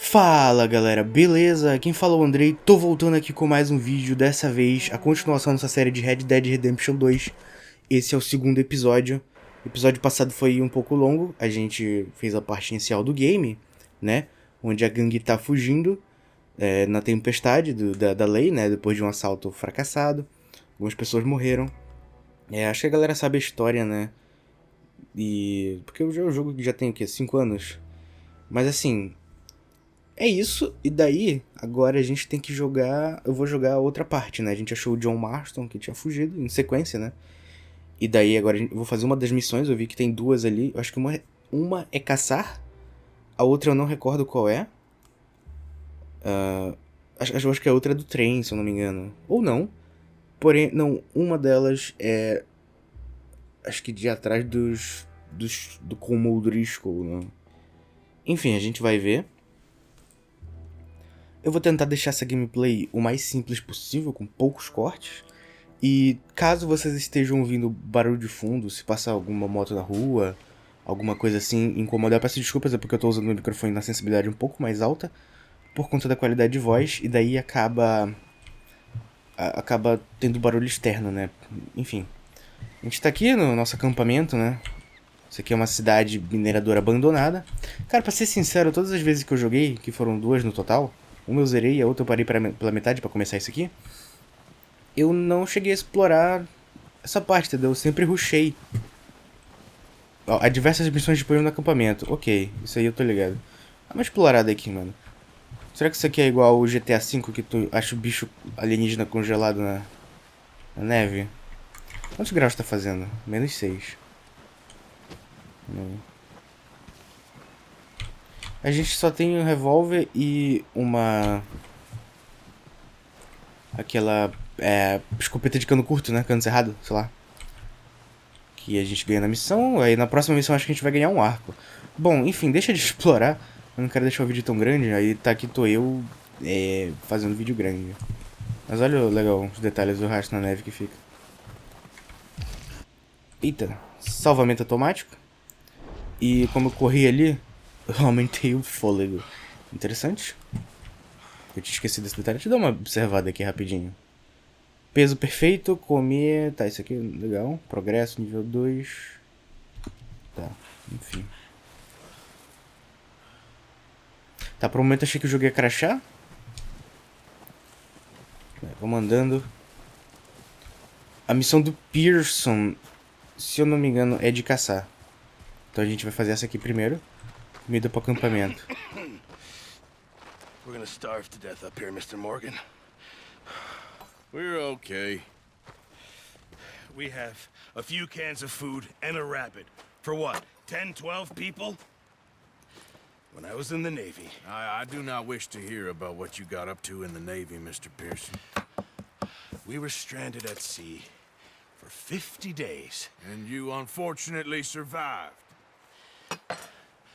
Fala galera, beleza? Quem fala é o Andrei, tô voltando aqui com mais um vídeo, dessa vez a continuação dessa série de Red Dead Redemption 2. Esse é o segundo episódio. O episódio passado foi um pouco longo, a gente fez a parte inicial do game, né? Onde a gangue tá fugindo na tempestade da lei, né? Depois de um assalto fracassado. Algumas pessoas morreram. Acho que a galera sabe a história, né? Porque o jogo já tem o quê? 5 anos? Mas assim... É isso, e daí, agora a gente tem que jogar... Eu vou jogar a outra parte, né? A gente achou o John Marston, que tinha fugido, em sequência, né? E daí, agora eu vou fazer uma das missões, eu vi que tem duas ali. Eu acho que uma é caçar, a outra eu não recordo qual é. Acho que a outra é do trem, se eu não me engano. Ou não. Porém, não, uma delas é... Acho que de atrás do Comodoro Driscoll, né? Enfim, a gente vai ver. Eu vou tentar deixar essa gameplay o mais simples possível, com poucos cortes. E caso vocês estejam ouvindo barulho de fundo, se passar alguma moto na rua, alguma coisa assim, incomodar, peço desculpas, é porque eu tô usando o microfone na sensibilidade um pouco mais alta, por conta da qualidade de voz, e daí acaba tendo barulho externo, né? Enfim, a gente tá aqui no nosso acampamento, né? Isso aqui é uma cidade mineradora abandonada. Cara, pra ser sincero, todas as vezes que eu joguei, que foram 2 no total, uma eu zerei e a outra eu parei pela metade pra começar isso aqui, eu não cheguei a explorar essa parte, entendeu? Eu sempre rushei. Ó, há diversas missões disponíveis no acampamento. Ok, isso aí eu tô ligado. Dá uma explorada aqui, mano. Será que isso aqui é igual o GTA V, que tu acha o bicho alienígena congelado na neve? Quantos graus tá fazendo? -6. A gente só tem um revólver e aquela escopeta de cano curto, né? Cano cerrado, sei lá. Que a gente ganha na missão. Aí na próxima missão acho que a gente vai ganhar um arco. Bom, enfim, deixa de explorar. Eu não quero deixar o vídeo tão grande. Aí tá aqui, tô eu fazendo vídeo grande. Mas olha legal os detalhes do rastro na neve que fica. Eita, salvamento automático. E como eu corri ali, eu aumentei o fôlego. Interessante. Eu tinha esquecido desse detalhe. Deixa eu dar uma observada aqui rapidinho. Peso perfeito, comer... Tá, isso aqui é legal. Progresso, nível 2. Tá, enfim. Tá, por um momento achei que o jogo ia crashar. Vamos andando. A missão do Pearson, se eu não me engano, é de caçar. Então a gente vai fazer essa aqui primeiro. Comida pro acampamento. We're gonna starve to death up here, Mr. Morgan. We're okay. We have a few cans of food and a rabbit. For what, 10, 12 people? When I was in the Navy... I do not wish to hear about what you got up to in the Navy, Mr. Pearson. We were stranded at sea for 50 days. And you unfortunately survived.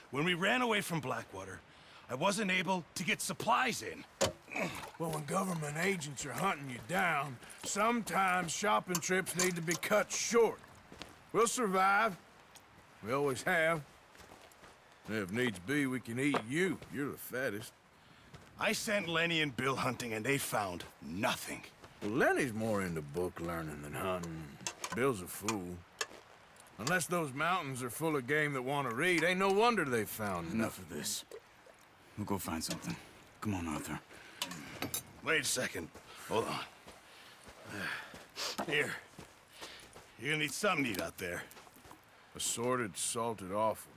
When we ran away from Blackwater, I wasn't able to get supplies in. Well, when government agents are hunting you down, sometimes shopping trips need to be cut short. We'll survive. We always have. If needs be, we can eat you. You're the fattest. I sent Lenny and Bill hunting, and they found nothing. Well, Lenny's more into book learning than hunting. Bill's a fool. Unless those mountains are full of game that want to read, ain't no wonder they found Enough of this. We'll go find something. Come on, Arthur. Wait a second. Hold on. Here. You're gonna need something to eat out there. Assorted, salted offal.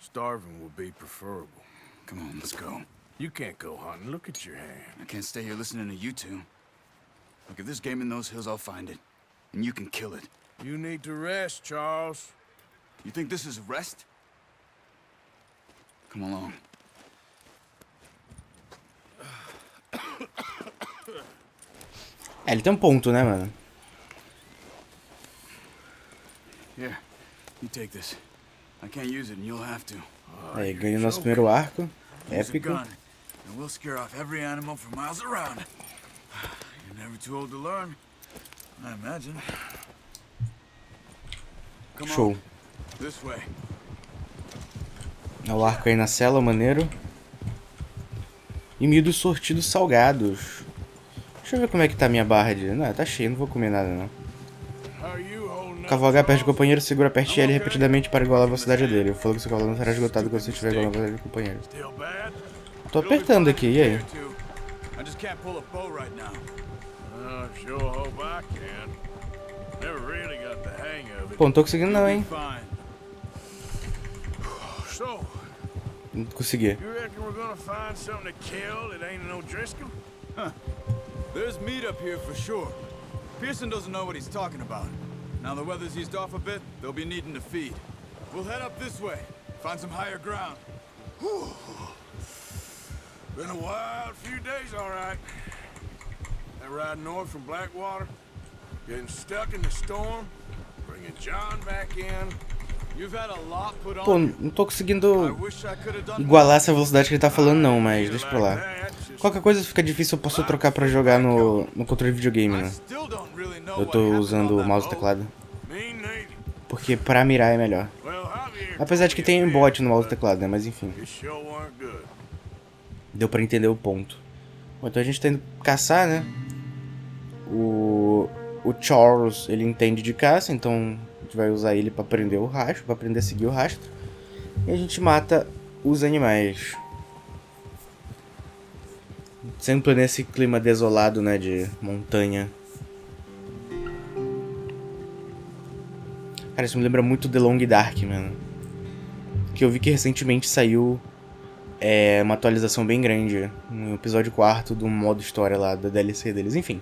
Starving will be preferable. Come on, let's go. You can't go hunting. Look at your hand. I can't stay here listening to you two. Look, if there's game in those hills, I'll find it. And you can kill it. You need to rest, Charles. You think this is rest? Come along. Ele tem um ponto, né, mano? Here, you take this. I can't use it, and you'll have to. Aí, ganha o nosso primeiro arco. Use a Épico. gun, and we'll scare off every animal for miles around. You're never too old to learn, I imagine. Come Show. on, this way. O arco aí na cela, maneiro. E miúdos sortidos salgados. Deixa eu ver como é que tá a minha barra de... Não, tá cheio, não vou comer nada não. Cavalgar perto do companheiro, segura aperte L repetidamente para igualar a velocidade dele. O fogo do seu cavalo não será esgotado quando você estiver igualando a velocidade do companheiro. Tô apertando aqui, e aí? I just can't pull a bow right now. Sure hope I can. Never really got the hang of it. Pô, não tô conseguindo não, hein? Fine. So, Não consegui. you reckon we're gonna find something to kill that ain't no Driscoll? There's meat up here for sure. Pearson doesn't know what he's talking about. Now the weather's eased off a bit, they'll be needing to feed. We'll head up this way, find some higher ground. Been a wild few days, all right. That ride north from Blackwater, getting stuck in the storm, bringing John back in. You've had a lot put Pô, on you. não tô I conseguindo wish I could have done igualar essa velocidade que ele tá falando não, mas You deixa pra like lá. that, just Qualquer coisa fica difícil, eu posso trocar pra jogar no controle de videogame, I né? still don't really know Eu what tô happened usando on o that mouse e boat. teclado. me neither. Porque pra mirar é melhor. Well, Javier Apesar de que tem bot no mouse e teclado, né? Mas enfim. you sure weren't good. Deu pra entender o ponto. Bom, então a gente tá indo caçar, né? O Charles, ele entende de caça, então a gente vai usar ele pra prender o rastro, pra aprender a seguir o rastro. E a gente mata os animais. Sempre nesse clima desolado, né? De montanha. Cara, isso me lembra muito The Long Dark, mano. Que eu vi que recentemente saiu uma atualização bem grande. No episódio 4 do modo história lá, da DLC deles. Enfim.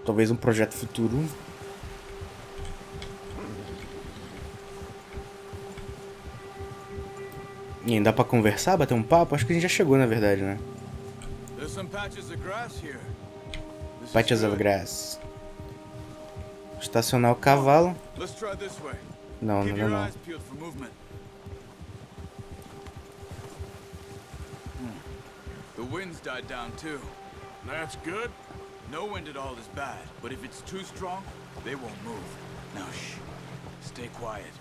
Talvez um projeto futuro. E ainda dá pra conversar, bater um papo? Acho que a gente já chegou, na verdade, né? There's some patches of grass here. This is Patches of good. grass. Estacionar o cavalo. Let's try this way. Não, Keep não, your não. eyes peeled for movement. The wind's died down too. That's good. No wind at all is bad, but if it's too strong, they won't move. Now shh. Stay quiet.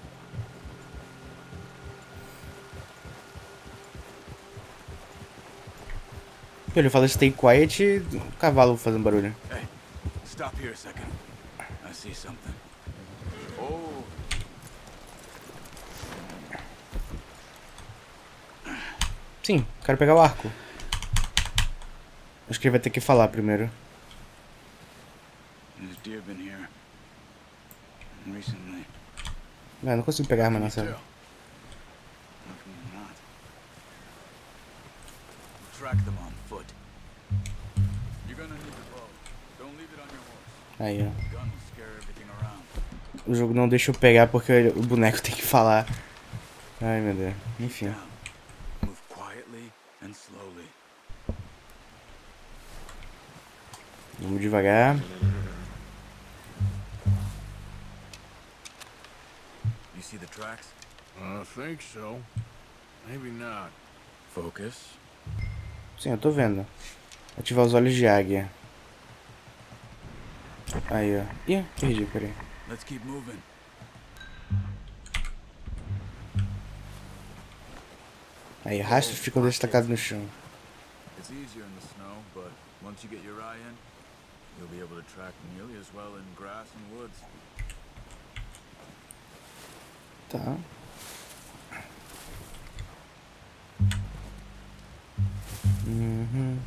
Ele fala stay quiet e o cavalo fazendo barulho. Hey, stop here a second. I see something. Oh, Sim, quero pegar o arco. Acho que ele vai ter que falar primeiro. there's deer been here recently. Não consigo pegar a arma nessa. How come you're not? We'll track them on foot. You're gonna need the bow. Don't leave it on your horse. Aí, ó. The gun will scare everything around. O jogo não deixa eu pegar porque o boneco tem que falar. Ai, meu Deus. Enfim. Down. Move quietly and slowly. Vamos devagar. You see the tracks? I think so. Maybe not. Focus. Sim, eu tô vendo. Ativar os olhos de águia. Aí, ó. Ih, perdi, peraí. Let's keep moving. Aí, rastros ficam destacados no chão. It's easier in the snow, but once you get your eye in, you'll be able to track nearly as well in grass and woods. Tá. Uhum.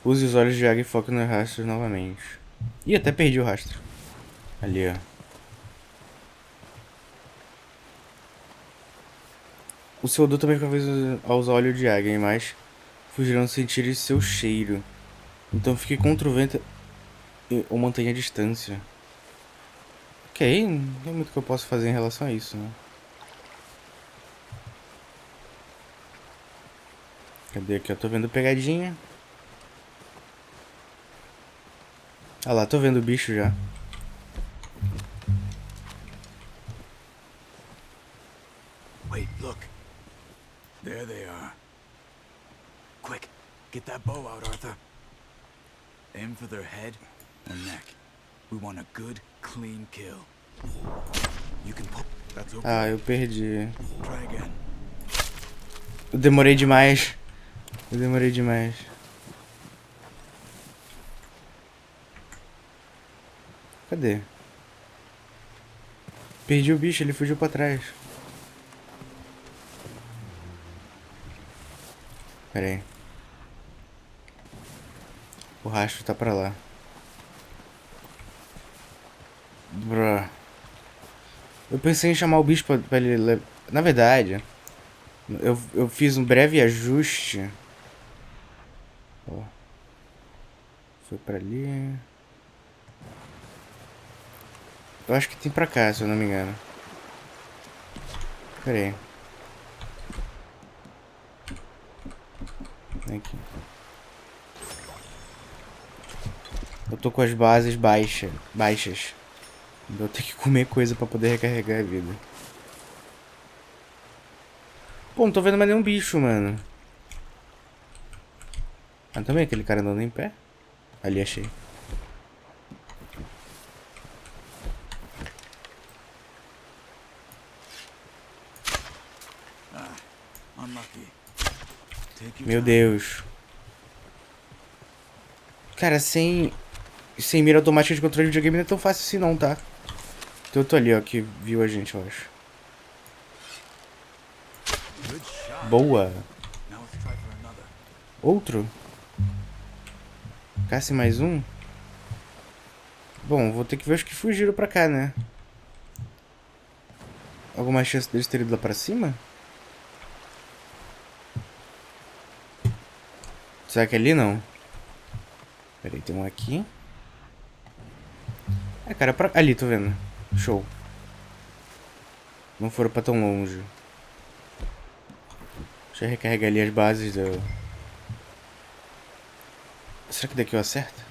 Use os olhos de águia e foque nos rastros novamente. Ih, até perdi o rastro. Ali, ó. O seu odor também fica preso aos olhos de águia, mas fugirão sentir seu cheiro. Então fique contra o vento ou mantenha a distância. Ok, não tem muito que eu possa fazer em relação a isso, né? Cadê aqui? Eu tô vendo pegadinha. Ah lá, tô vendo o bicho já. Wait, look. There they are. Quick, get that bow out, Arthur. Aim for their head or neck. We want a good, clean kill. You can pull. That's okay. Ah, eu perdi. Try again. Eu demorei demais. Cadê? Perdi o bicho, ele fugiu pra trás. Pera aí. O rastro tá pra lá. Bruh. Eu pensei em chamar o bicho pra ele... Na verdade, eu fiz um breve ajuste. Ó. Foi pra ali. Eu acho que tem pra cá, se eu não me engano. Pera aí. Vem aqui. Eu tô com as bases baixas. Eu tenho que comer coisa pra poder recarregar a vida. Pô, não tô vendo mais nenhum bicho, mano. Ah, também aquele cara andando em pé. Ali, achei. Meu Deus. Cara, sem mira automática de controle de videogame não é tão fácil assim não, tá? Tem outro ali, ó, que viu a gente, eu acho. Boa. Outro? Caça mais um? Bom, vou ter que ver os que fugiram pra cá, né? Alguma chance deles terem ido lá pra cima? Será que ali não? Pera aí, tem um aqui. É, cara, pra... ali, tô vendo. Show. Não foram pra tão longe. Deixa eu recarregar ali as bases do... Será que daqui eu acerto?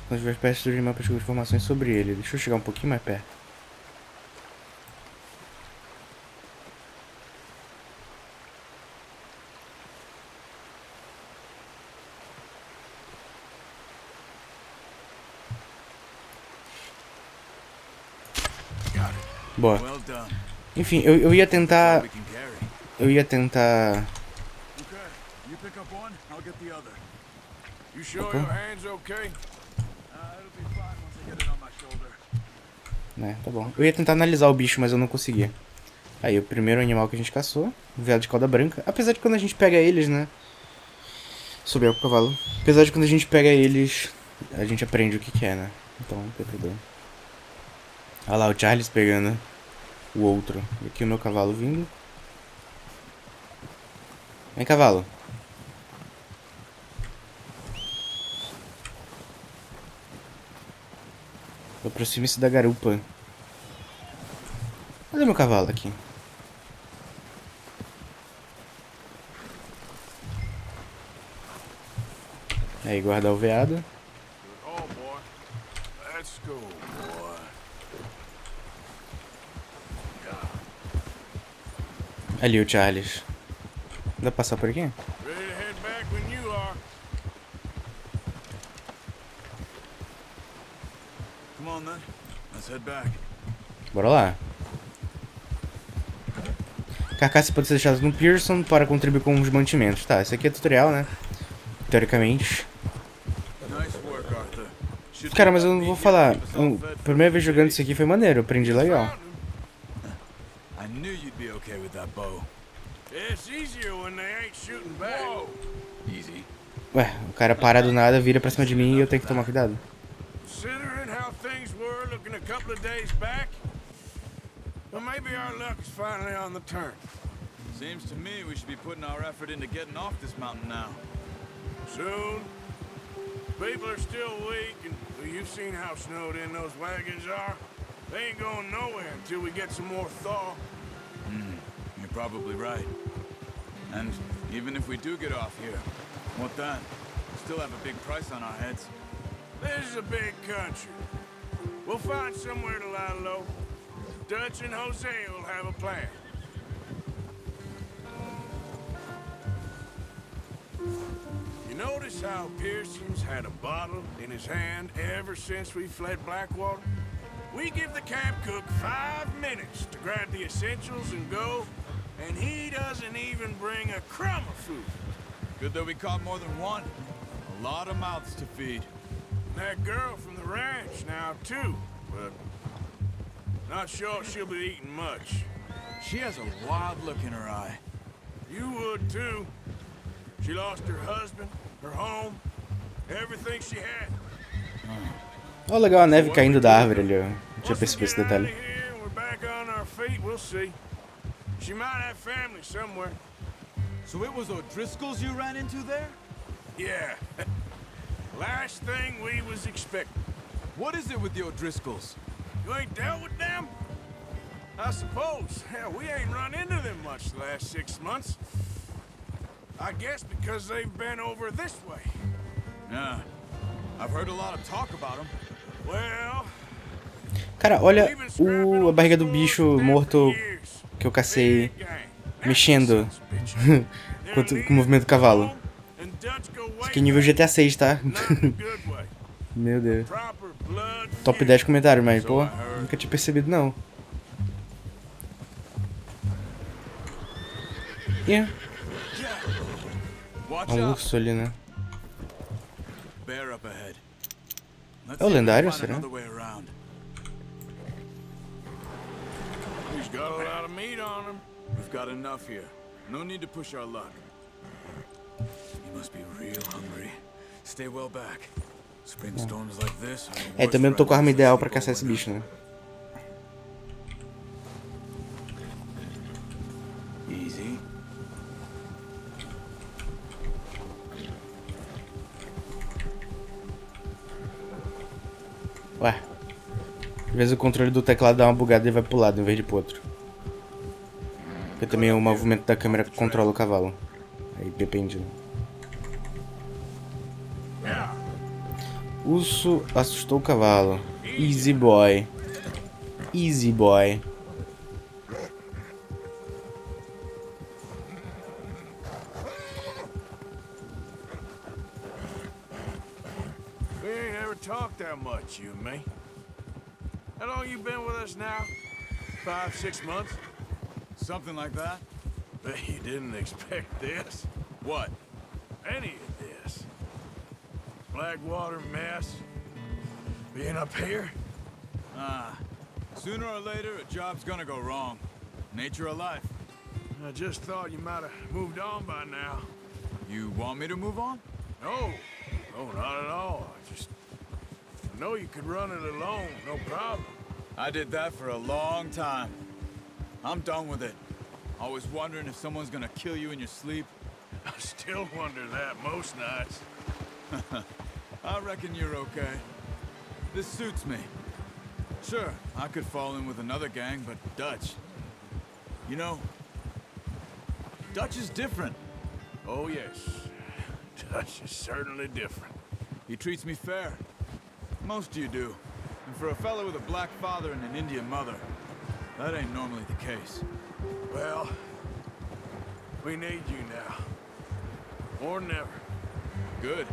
Quando tiver perto do mapa, eu chego informações sobre ele. Deixa eu chegar um pouquinho mais perto. Boa. Enfim, eu ia tentar... Eu ia tentar... Né, tá bom. Eu ia tentar analisar o bicho, mas eu não conseguia. Aí, o primeiro animal que a gente caçou. O veado de cauda branca. Apesar de quando a gente pega eles, né? Subiu o cavalo. Apesar de quando a gente pega eles, a gente aprende o que é, né? Então, não tem problema. Olha lá, o Charles pegando o outro. E aqui o meu cavalo vindo. Vem, cavalo. Aproxime-se da garupa. Cadê meu cavalo aqui? Aí, guardar o veado. Ali o Charles. Dá pra passar por aqui? Bora lá. Carcaça pode ser deixada no Pearson para contribuir com os mantimentos. Tá, esse aqui é tutorial, né? Teoricamente. Cara, mas eu não vou falar. A primeira vez jogando isso aqui foi maneiro, eu aprendi legal. Ué, o cara para do nada, vira pra cima de mim e eu tenho que tomar cuidado. Seems to me we should be putting our effort into getting off this mountain now. Soon. People are still weak, and you've seen how snowed in those wagons are. They ain't going nowhere until we get some more thaw. You're probably right. And even if we do get off here, what then? We still have a big price on our heads. This is a big country. We'll find somewhere to lie low. Dutch and Jose will have a plan. You notice how Pearson's had a bottle in his hand ever since we fled Blackwater? We give the camp cook 5 minutes to grab the essentials and go, and he doesn't even bring a crumb of food. Good that we caught more than one. A lot of mouths to feed. That girl from the ranch now, too, but not sure she'll be eating much. She has a wild look in her eye. You would, too. She lost her husband, her home, everything she had. Oh, legal, a neve caindo da árvore ali, ó. Não tinha percebido esse detalhe. We're back on our feet, we'll see. She might have family somewhere. So it was O'Driscoll's you ran into there? Yeah. Last thing we was expecting. What is it with the O'Driscolls? You ain't dealt with them? I suppose. Hell, we ain't run into them much the last 6 months. I guess because they've been over this way. Yeah. I've heard a lot of talk about them. Well... Cara, olha a barriga do bicho morto que eu cacei mexendo com o movimento do cavalo. Isso aqui é nível GTA 6, tá? Meu Deus. Top 10 comentário, mas pô, nunca tinha percebido não. Yeah. Um urso ali, né? É o lendário, será? He's got a lot of meat on him. We've got enough here. No need to push our luck. You must be real hungry. Stay well back. Spring storms like this. É, também não tô com a arma ideal pra caçar esse bicho, né? Easy. Ué. Às vezes o controle do teclado dá uma bugada e vai pro lado em vez de pro outro. Porque também o movimento da câmera controla o cavalo. Aí depende, né? Urso assustou o cavalo. Easy boy. Easy boy. We ain't ever talked that much, you and me. How long you been with us now? 5, 6 months? Something like that? Bet you didn't expect this. What? Any of this. Blackwater mess. Being up here? Sooner or later, a job's gonna go wrong. Nature of life. I just thought you might have moved on by now. You want me to move on? No. No, not at all. I know you could run it alone, no problem. I did that for a long time. I'm done with it. Always wondering if someone's gonna kill you in your sleep. I still wonder that most nights. I reckon you're okay. This suits me. Sure, I could fall in with another gang, but Dutch... You know, Dutch is different. Oh, yes. Dutch is certainly different. He treats me fair. Most of you do. And for a fellow with a black father and an Indian mother, that ain't normally the case. Well, we need you now. More than ever. Good.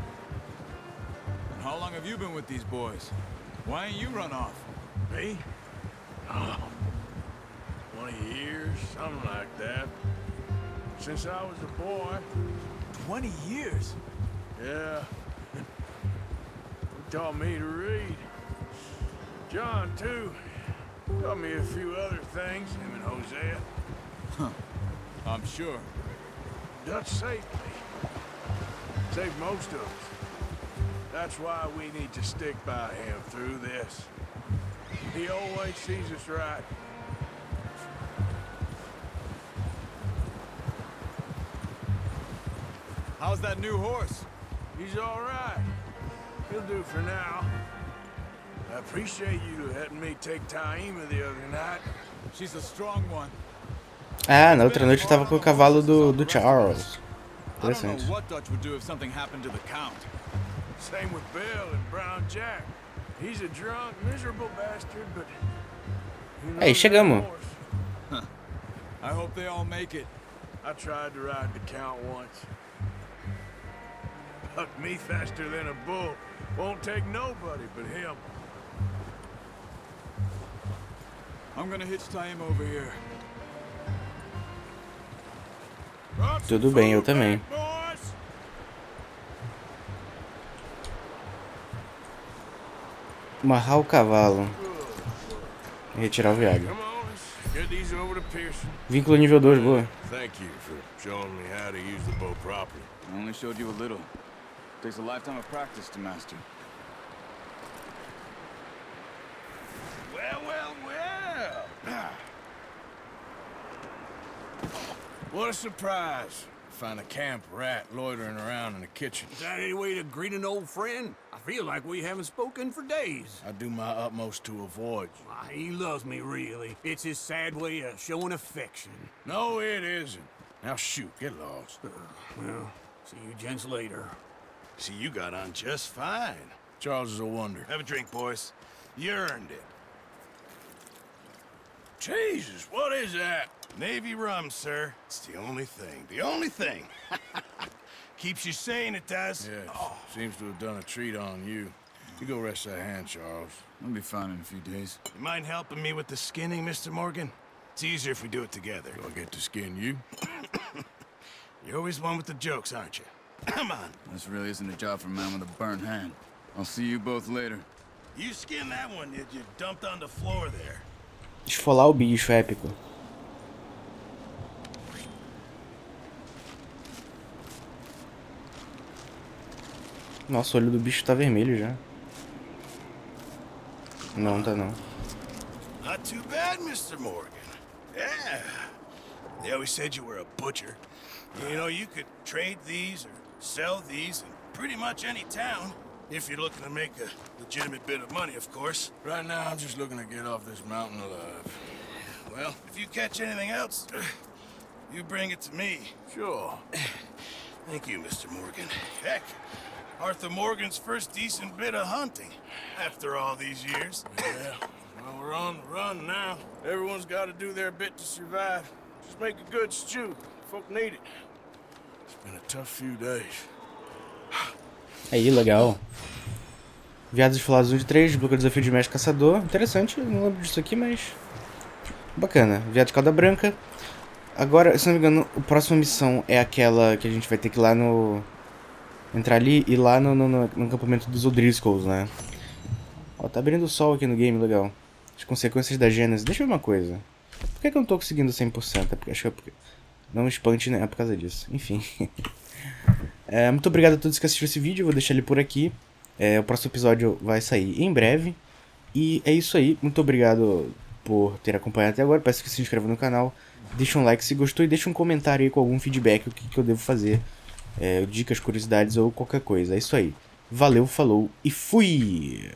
And how long have you been with these boys? Why ain't you run off? Me? Oh, 20 years, something like that. Since I was a boy. 20 years? Yeah. He taught me to read. John, too. Taught me a few other things, him and Hosea. Huh. I'm sure. Dutch saved me. Saved most of us. That's why we need to stick by him through this. He always sees us right. How's that new horse? He's all right. He'll do for now. I appreciate you letting me take Taima the other night. She's a strong one. Ah, na outra noite eu tava com o cavalo do Charles. I don't know Interessante. what Dutch would do if something happened to the Count. Same with Bill and Brown Jack. He's a drunk, miserable bastard, but... Aí, chegamos. I hope they all make it. I tried to ride the count once. Bucked me faster than a bull. Won't take nobody but him. I'm gonna hitch tie him over here. Tudo bem, eu também. Boys. Amarrar o cavalo. E retirar o viado. Come on, let's get these over to Pearson. Vínculo nível 2, boa. Thank you for showing me how to use the bow properly. I only showed you a little. Takes a lifetime of practice to master. Well, well, well. What a surprise. Find a camp rat loitering around in the kitchen. Is that any way to greet an old friend? I feel like we haven't spoken for days. I do my utmost to avoid you. Why, he loves me, really. It's his sad way of showing affection. No, it isn't. Now shoot, get lost. Well, see you gents later. See, you got on just fine. Charles is a wonder. Have a drink, boys. You earned it. Jesus, what is that? Navy rum, sir. It's the only thing. The only thing. Keeps you sane, it does. Yes, seems to have done a treat on you. You go rest that hand, Charles. I'll be fine in a few days. You mind helping me with the skinning, Mr. Morgan? It's easier if we do it together. Do I get to skin you? You're always one with the jokes, aren't you? Come on. This really isn't a job for a man with a burnt hand. I'll see you both later. You skinned that one that you dumped on the floor there. Esfolar o bicho, épico. Nossa, o olho do bicho tá vermelho já. Não, tá não. Not too bad, Mr. Morgan. Yeah. They always said you were a butcher. You know, you could trade these or sell these in pretty much any town. If you're looking to make a legitimate bit of money, of course. Right now, I'm just looking to get off this mountain alive. Well, if you catch anything else, you bring it to me. Sure. Thank you, Mr. Morgan. Heck, Arthur Morgan's first decent bit of hunting after all these years. Yeah, well, we're on the run now. Everyone's got to do their bit to survive. Just make a good stew. Folk need it. It's been a tough few days. Aí, legal. Viados esfolados 1 de 3, bloqueio do desafio de mestre caçador. Interessante, eu não lembro disso aqui, mas... bacana. Viado de cauda branca. Agora, se não me engano, a próxima missão é aquela que a gente vai ter que ir lá no... entrar ali e ir lá no acampamento dos O'Driscolls, né? Ó, tá abrindo o sol aqui no game, legal. As consequências da Gênesis. Deixa eu ver uma coisa. Por que eu não tô conseguindo 100%? É porque, acho que é porque... não expande, né? É por causa disso. Enfim. Muito obrigado a todos que assistiram esse vídeo. Eu vou deixar ele por aqui. O próximo episódio vai sair em breve. E é isso aí. Muito obrigado por ter acompanhado até agora. Peço que se inscreva no canal. Deixa um like se gostou e deixa um comentário aí com algum feedback. O que eu devo fazer. Dicas, curiosidades ou qualquer coisa. É isso aí. Valeu, falou e fui!